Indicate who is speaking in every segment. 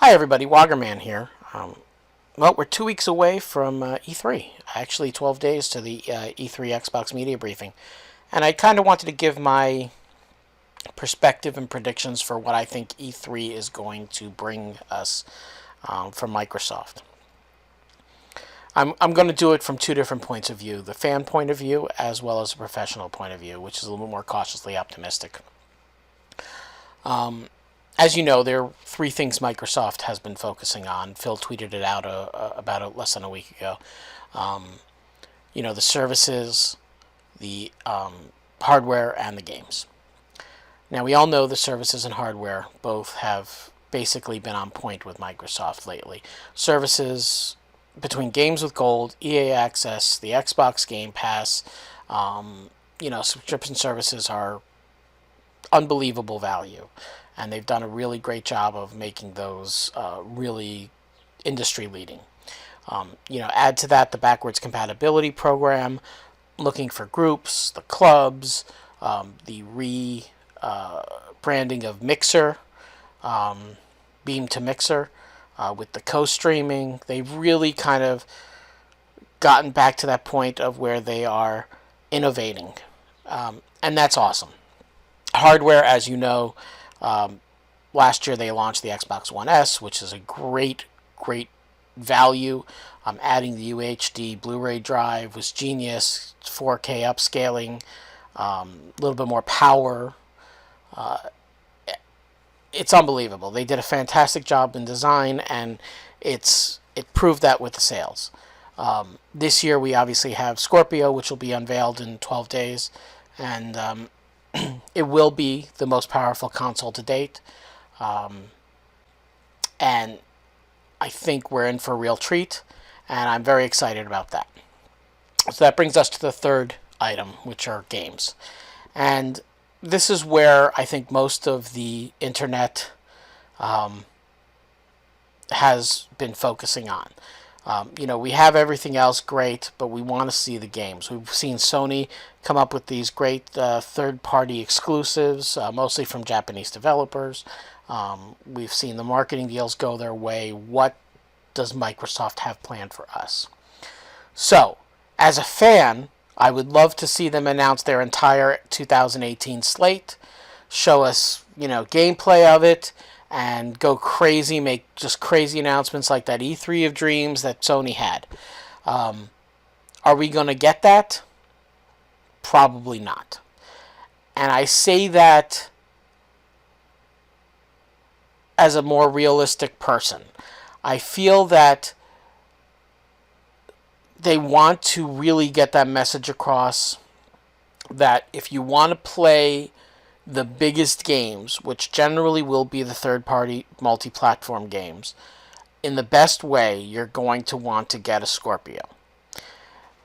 Speaker 1: Hi everybody, Woggerman here. Well, we're 2 weeks away from E3. Actually, 12 days to the E3 Xbox media briefing. And I kind of wanted to give my perspective and predictions for what I think E3 is going to bring us from Microsoft. I'm going to do it from two different points of view, the fan point of view as well as the professional point of view, which is a little more cautiously optimistic. As you know, there are three things Microsoft has been focusing on. Phil tweeted it out about less than a week ago. The services, the hardware, and the games. Now, we all know the services and hardware both have basically been on point with Microsoft lately. Services between Games with Gold, EA Access, the Xbox Game Pass, subscription services are unbelievable value. And they've done a really great job of making those really industry leading. Add to that the backwards compatibility program, looking for groups, the clubs, the branding of Mixer, Beam to Mixer, with the co-streaming. They've really kind of gotten back to that point of where they are innovating. And that's awesome. Hardware, as you know, last year they launched the Xbox One S, which is a great value. Adding the UHD Blu-ray drive was genius. 4K upscaling, a little bit more power. It's unbelievable. They did a fantastic job in design, and it proved that with the sales. This year we obviously have Scorpio, which will be unveiled in 12 days, and it will be the most powerful console to date. And I think we're in for a real treat, and I'm very excited about that. So that brings us to the third item, which are games. And this is where I think most of the internet has been focusing on. We have everything else great, but we want to see the games. We've seen Sony come up with these great third-party exclusives, mostly from Japanese developers. We've seen the marketing deals go their way. What does Microsoft have planned for us? So, as a fan, I would love to see them announce their entire 2018 slate, show us, gameplay of it, and go crazy, make just crazy announcements like that E3 of Dreams that Sony had. Are we going to get that? Probably not. And I say that as a more realistic person. I feel that they want to really get that message across that if you want to play the biggest games, which generally will be the third-party multi-platform games, in the best way, you're going to want to get a Scorpio.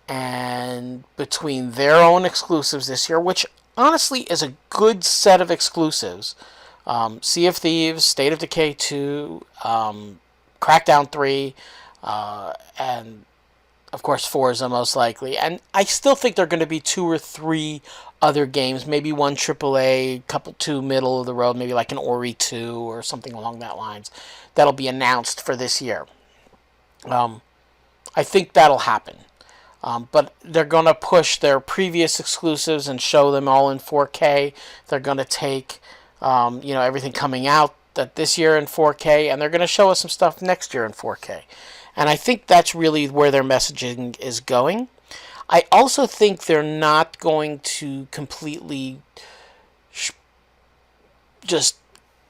Speaker 1: And between their own exclusives this year, which honestly is a good set of exclusives, Sea of Thieves, State of Decay 2, Crackdown 3, and of course Forza most likely. And I still think there are going to be 2 or 3 other games, maybe one AAA, couple 2 middle of the road, maybe like an Ori 2 or something along that lines, that'll be announced for this year. I think that'll happen. But they're going to push their previous exclusives and show them all in 4K. They're going to take everything coming out this year in 4K, and they're going to show us some stuff next year in 4K. And I think that's really where their messaging is going. I also think they're not going to completely just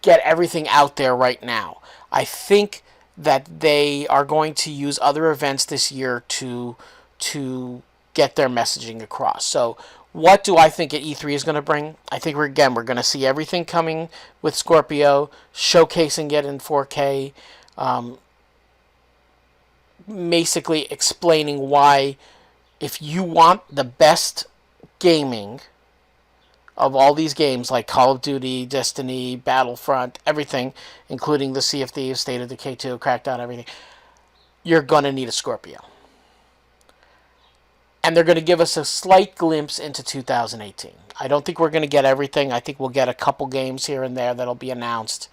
Speaker 1: get everything out there right now. I think that they are going to use other events this year to get their messaging across. So what do I think E3 is going to bring? I think we're going to see everything coming with Scorpio, showcasing it in 4K, basically explaining why, if you want the best gaming of all these games like Call of Duty, Destiny, Battlefront, everything, including the Sea of Thieves, State of Decay 2, Crackdown, everything, you're going to need a Scorpio. And they're going to give us a slight glimpse into 2018. I don't think we're going to get everything. I think we'll get a couple games here and there that'll be announced.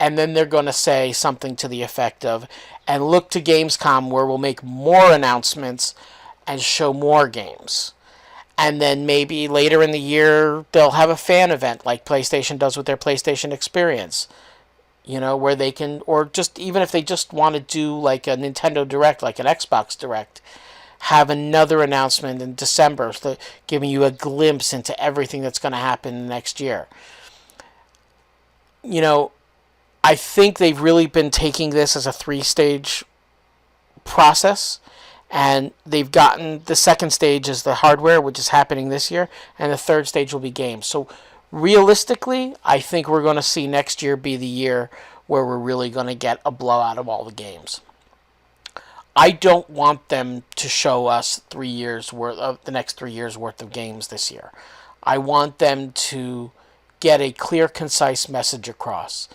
Speaker 1: And then they're going to say something to the effect of, and look to Gamescom where we'll make more announcements and show more games. And then maybe later in the year, they'll have a fan event like PlayStation does with their PlayStation Experience. Where they can, or just even if they just want to do like a Nintendo Direct, like an Xbox Direct, have another announcement in December, so giving you a glimpse into everything that's going to happen next year. I think they've really been taking this as a 3-stage process, and they've gotten the second stage is the hardware, which is happening this year, and the third stage will be games. So realistically, I think we're going to see next year be the year where we're really going to get a blowout of all the games. I don't want them to show us 3 years worth of the next 3 years worth of games this year. I want them to get a clear, concise message across.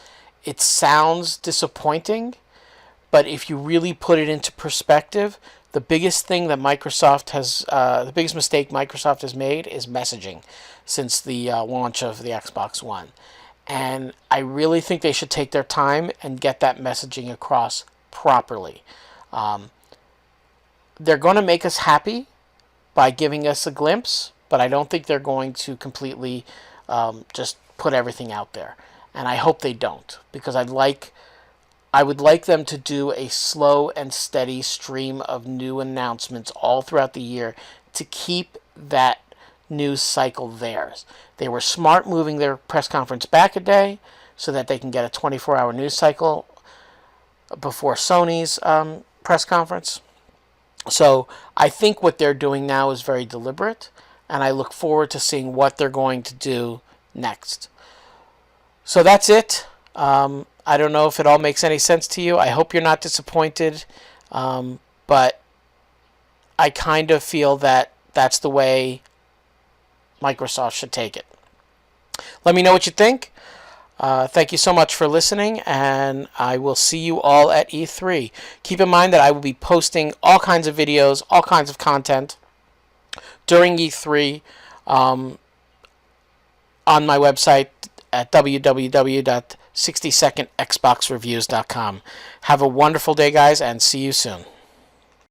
Speaker 1: It sounds disappointing, but if you really put it into perspective, the biggest thing that the biggest mistake Microsoft has made is messaging since the launch of the Xbox One. And I really think they should take their time and get that messaging across properly. They're going to make us happy by giving us a glimpse, but I don't think they're going to completely just put everything out there. And I hope they don't, because I would like them to do a slow and steady stream of new announcements all throughout the year to keep that news cycle theirs. They were smart moving their press conference back a day so that they can get a 24-hour news cycle before Sony's press conference. So I think what they're doing now is very deliberate, and I look forward to seeing what they're going to do next. So that's it. I don't know if it all makes any sense to you. I hope you're not disappointed, but I kind of feel that that's the way Microsoft should take it. Let me know what you think. Thank you so much for listening, and I will see you all at E3. Keep in mind that I will be posting all kinds of videos, all kinds of content during E3 on my website at www.60secondxboxreviews.com. Have a wonderful day, guys, and see you soon.